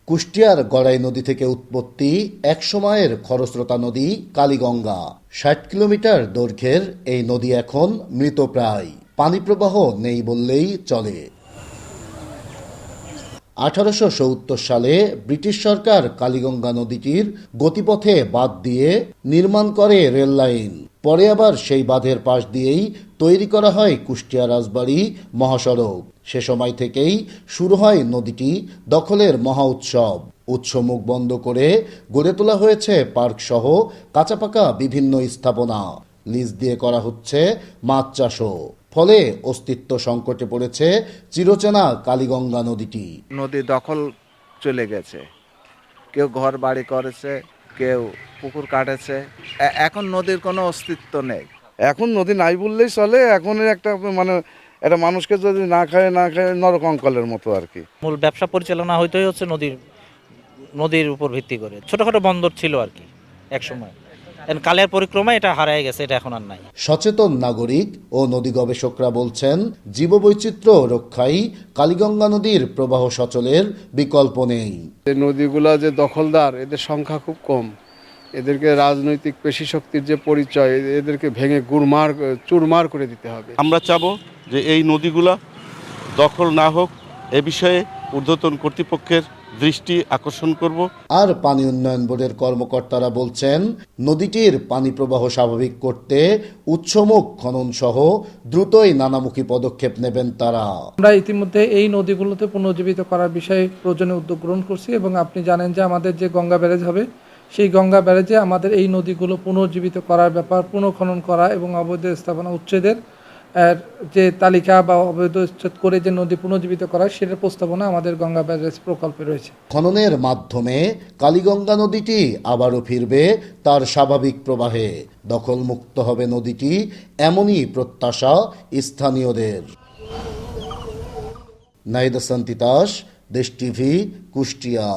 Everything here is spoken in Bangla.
কুষ্টিয়ার গড়াই নদী থেকে উৎপত্তি একসময়ের খরস্রোতা নদী কালীগঙ্গা। ৬০ কিলোমিটার দৈর্ঘ্যের এই নদী এখন মৃতপ্রায়, পানি প্রবাহ নেই বললেই চলে। ১৮৭০ সালে ব্রিটিশ সরকার কালীগঙ্গা নদীটির গতিপথে বাঁধ দিয়ে নির্মাণ করে রেল লাইন। পরে আবার সেই বাঁধের পাশ দিয়েই তৈরি করা হয় কুষ্টিয়া রাজবাড়ী মহাসড়ক। সে সময় থেকেই শুরু হয় নদীটি দখলের মহা উৎসব। উৎসমুখ বন্ধ করে গড়ে তোলা হয়েছে পার্ক সহ কাঁচাপাকা বিভিন্ন স্থাপনা। লিজ দিয়ে করা হচ্ছে মাছ চাষও। ফলে অস্তিত্ব সংকটে পড়েছে চিরচেনা কালীগঙ্গা নদীটি। নদী দখল চলে গেছে, কেউ ঘর বাড়ি করেছে, কেউ পুকুর কাটেছে। এখন নদীর কোনো অস্তিত্ব নেই। এখন নদী নাই বললেই চলে। এখন একটা একটা মানুষকে যদি না খায় নরকঙ্কালের মতো আর কি। মূল ব্যবসা পরিচালনা হইতেই হচ্ছে নদীর উপর ভিত্তি করে। ছোটখাটো বন্দর ছিল আর কি এক সময়, কালের পরিক্রমায় এটা হারায় গেছে, এটা এখন আর নাই। সচেতন নাগরিক ও নদী গবেষকরা বলছেন, জীববৈচিত্র্য রক্ষায় কালীগঙ্গা নদীর প্রবাহ সচলের বিকল্প নেই। নদীগুলা যে দখলদার, এদের সংখ্যা খুব কম। এদেরকে রাজনৈতিক পেশি শক্তির যে পরিচয়, এদেরকে ভেঙে চুরমার করে দিতে হবে। আমরা চাবো যে এই নদীগুলা দখল না হোক, এ বিষয়ে ঊর্ধ্বতন কর্তৃপক্ষের দৃষ্টি আকর্ষণ করব। আর পানি উন্নয়ন বোর্ডের কর্মকর্তারা বলছেন, নদীটির পানি প্রবাহ স্বাভাবিক করতে উৎসমুখ খনন সহ দ্রুতই নানামুখী পদক্ষেপ নেবেন তারা। আমরা ইতিমধ্যে এই নদীগুলোতে পুনর্জীবিত করার বিষয়ে প্রয়োজনীয় উদ্যোগ গ্রহণ করছি এবং আপনি জানেন যে আমাদের যে গঙ্গা ব্যারেজ হবে, সেই গঙ্গা ব্যারেজে আমাদের এই নদীগুলো পুনর্জীবিত করার ব্যাপার, পুনঃখনন করা এবং অবৈধ স্থাপনা উচ্ছেদের যে তালিকা বা অবৈধ উচ্ছেদ করে যে নদী পুনর্জীবিত করা, সেটার প্রস্তাবনা আমাদের গঙ্গা ব্যারেজ প্রকল্পে রয়েছে। খননের মাধ্যমে কালীগঙ্গা নদীটি আবারও ফিরবে তার স্বাভাবিক প্রবাহে। দখলমুক্ত হবে নদীটি, এমনই প্রত্যাশা স্থানীয়দের। নাহিদ হাসান তিতাস, দেশ টিভি, কুষ্টিয়া।